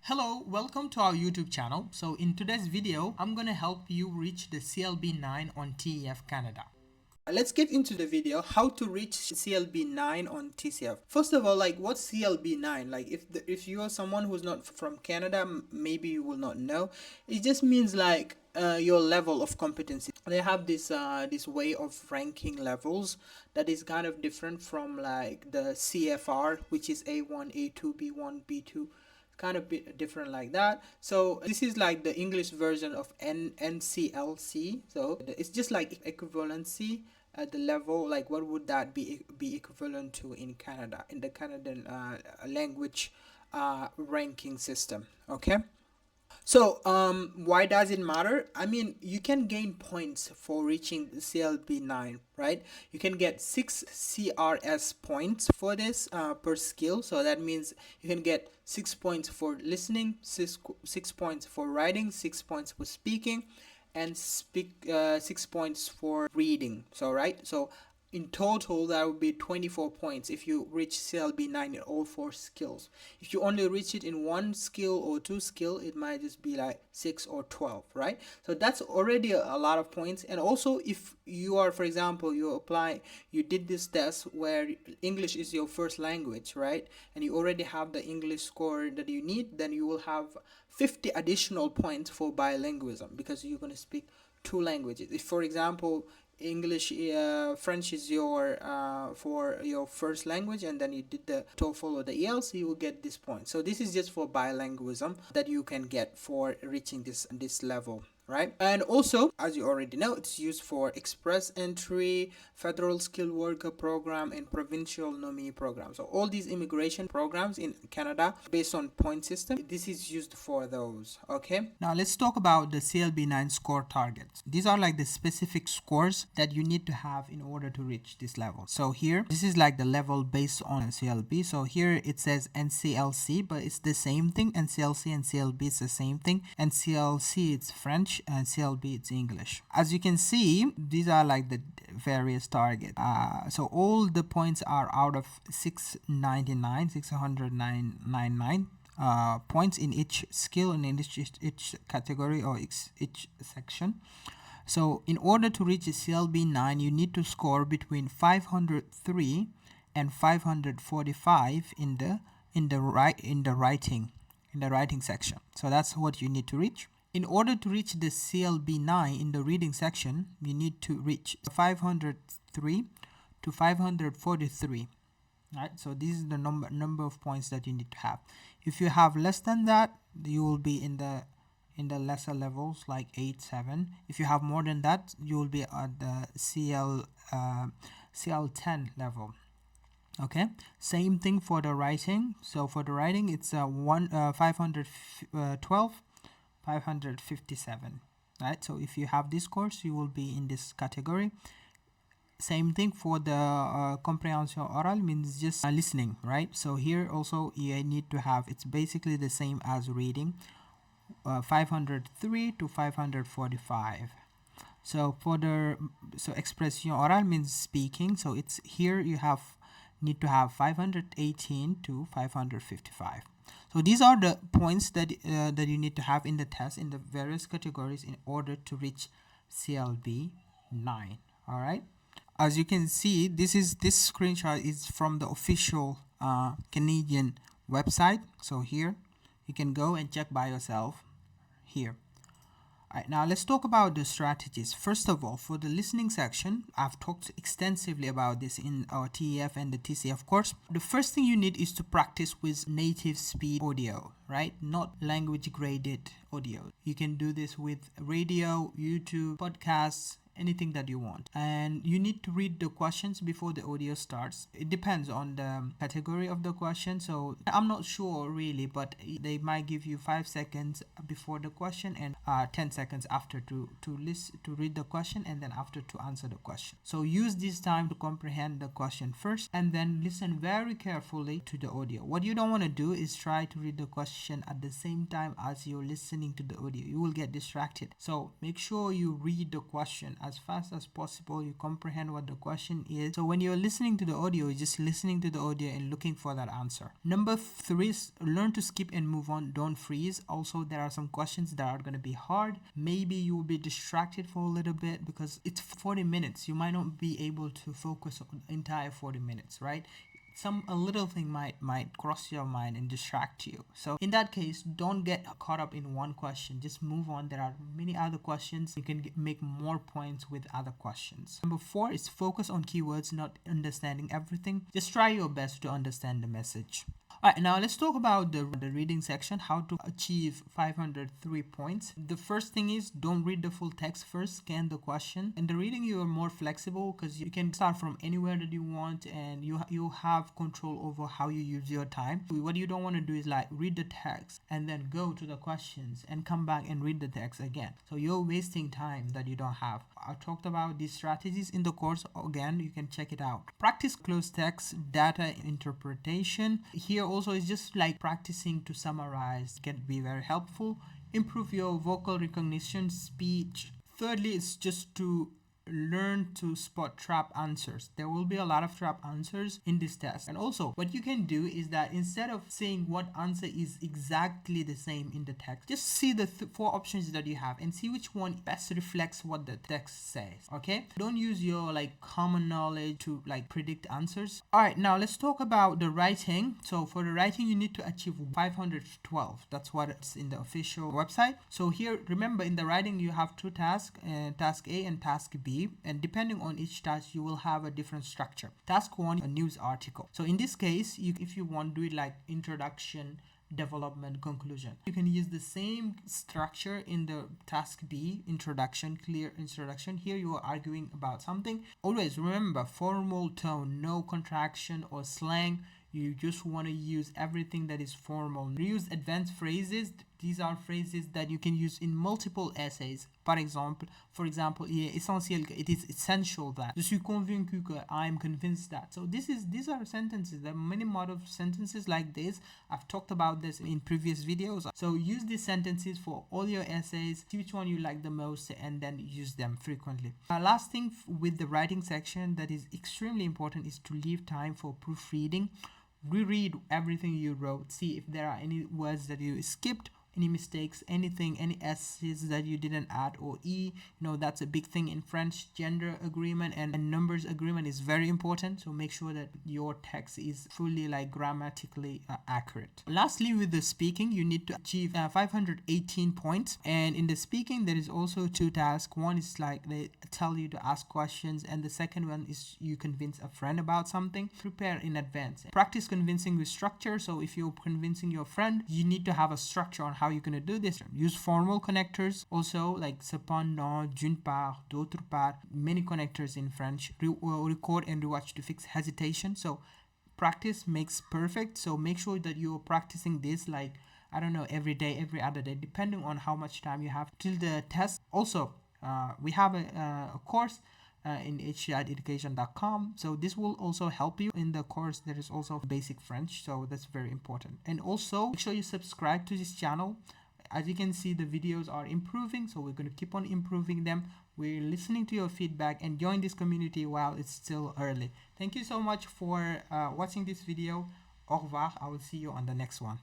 Hello, welcome to our YouTube channel. So in today's video, I'm gonna help you reach the CLB 9 on TEF Canada. Let's get into the video how to reach CLB 9 on TCF. First of all, what's CLB 9? If you are someone who's not from Canada, maybe you will not know. It just means your level of competency. They have this way of ranking levels that is kind of different from like the CFR, which is A1, A2, B1, B2, kind of bit different like that. So this is like the English version of NCLC. So it's just like equivalency at the level, like what would that be equivalent to in Canada, in the Canadian language ranking system. Okay. So why does it matter? I mean, you can gain points for reaching CLB 9, right? You can get 6 CRS points for this per skill. So that means you can get 6 points for listening, 6 points for writing, 6 points for speaking, and 6 points for reading. So right, so in total that would be 24 points if you reach CLB 9 in all 4 skills. If you only reach it in 1 skill or 2 skill, it might just be like 6 or 12, right? So that's already a lot of points. And also, if you are, for example, you did this test where English is your first language, right, and you already have the English score that you need, then you will have 50 additional points for bilingualism because you're going to speak 2 languages. If, for example, French is your for your first language, and then you did the TOEFL or the IELTS, you will get this point. So this is just for bilingualism that you can get for reaching this level, right? And also, as you already know, it's used for express entry, federal skilled worker program, and provincial nominee program. So all these immigration programs in Canada based on point system, this is used for those. Okay, now let's talk about the CLB 9 score targets. These are like the specific scores that you need to have in order to reach this level. So here, this is like the level based on CLB. So here it says NCLC, but it's the same thing. NCLC and CLB is the same thing. NCLC it's French and CLB it's English. As you can see, these are like the various targets. So all the points are out of 699 points in each skill and in each category or each section. So in order to reach a CLB 9, you need to score between 503 and 545 in the writing section. So that's what you need to reach. In order to reach the CLB 9 in the reading section, you need to reach 503 to 543. Right? So this is the number of points that you need to have. If you have less than that, you will be in the lesser levels like 8, 7. If you have more than that, you will be at the CL10 level. Okay, same thing for the writing. So for the writing, it's 512, 557. Right, so if you have this course, you will be in this category. Same thing for the comprehension oral, means just listening, right? So here also you need to have, it's basically the same as reading, 503 to 545. So expression oral means speaking. So it's here you need to have 518 to 555. So these are the points that you need to have in the test in the various categories in order to reach CLB 9. All right. As you can see, this screenshot is from the official Canadian website. So here you can go and check by yourself here. All right, now let's talk about the strategies. First of all, for the listening section, I've talked extensively about this in our TEF and the TCF course. The first thing you need is to practice with native speed audio, right? Not language graded audio. You can do this with radio, YouTube, podcasts, anything that you want. And you need to read the questions before the audio starts. It depends on the category of the question. So I'm not sure really, but they might give you 5 seconds before the question and 10 seconds after to read the question, and then after to answer the question. So use this time to comprehend the question first and then listen very carefully to the audio. What you don't want to do is try to read the question at the same time as you're listening to the audio. You will get distracted. So make sure you read the question as fast as possible. You comprehend what the question is. So when you're listening to the audio, you're just listening to the audio and looking for that answer. Number 3 is learn to skip and move on. Don't freeze. Also, there are some questions that are going to be hard. Maybe you will be distracted for a little bit because it's 40 minutes. You might not be able to focus on the entire 40 minutes, right? A little thing might cross your mind and distract you. So in that case, don't get caught up in one question. Just move on. There are many other questions. You can make more points with other questions. Number 4 is focus on keywords, not understanding everything. Just try your best to understand the message. Alright, now let's talk about the reading section, how to achieve 503 points. The first thing is don't read the full text first, scan the question. In the reading, you are more flexible because you can start from anywhere that you want and you have control over how you use your time. What you don't want to do is like read the text and then go to the questions and come back and read the text again. So you're wasting time that you don't have. I talked about these strategies in the course. Again, you can check it out. Practice closed text data interpretation. Here also is just like practicing to summarize, can be very helpful. Improve your vocal recognition, speech. Thirdly, it's just to learn to spot trap answers. There will be a lot of trap answers in this test. And also what you can do is that instead of saying what answer is exactly the same in the text, just see the 4 options that you have and see which one best reflects what the text says. Okay, don't use your like common knowledge to like predict answers. All right, now let's talk about the writing. So for the writing, you need to achieve 512. That's what it's in the official website. So here, remember, in the writing you have 2 tasks, task A and task B. And depending on each task, you will have a different structure. Task 1, a news article. So in this case, if you want to do it like introduction, development, conclusion, you can use the same structure in the task B, introduction, clear introduction. Here you are arguing about something. Always remember, formal tone, no contraction or slang. You just want to use everything that is formal. Use advanced phrases. These are phrases that you can use in multiple essays. For example, il est essentiel, it is essential that. Je suis convaincu que, I am convinced that. So these are sentences. There are many model sentences like this. I've talked about this in previous videos. So use these sentences for all your essays. See which one you like the most and then use them frequently. Last thing with the writing section that is extremely important is to leave time for proofreading. Reread everything you wrote. See if there are any words that you skipped, any mistakes, anything, any S's that you didn't add, or E. That's a big thing in French. Gender agreement and numbers agreement is very important. So make sure that your text is fully like grammatically accurate. Lastly, with the speaking, you need to achieve 518 points. And in the speaking, there is also 2 tasks. One is like they tell you to ask questions, and the second one is you convince a friend about something. Prepare in advance. Practice convincing with structure. So if you're convincing your friend, you need to have a structure on how you're going to do this. Use formal connectors. Also like cependant, d'une part, d'autre part. Many connectors in French. Record and rewatch to fix hesitation. So practice makes perfect. So make sure that you're practicing this like, I don't know, every day, every other day, depending on how much time you have till the test. Also, we have a course in hceducation.com. So this will also help you in the course. There is also basic French, so that's very important. And also make sure you subscribe to this channel. As you can see, the videos are improving, so we're going to keep on improving them. We're listening to your feedback and join this community while it's still early. Thank you so much for watching this video. Au revoir. I will see you on the next one.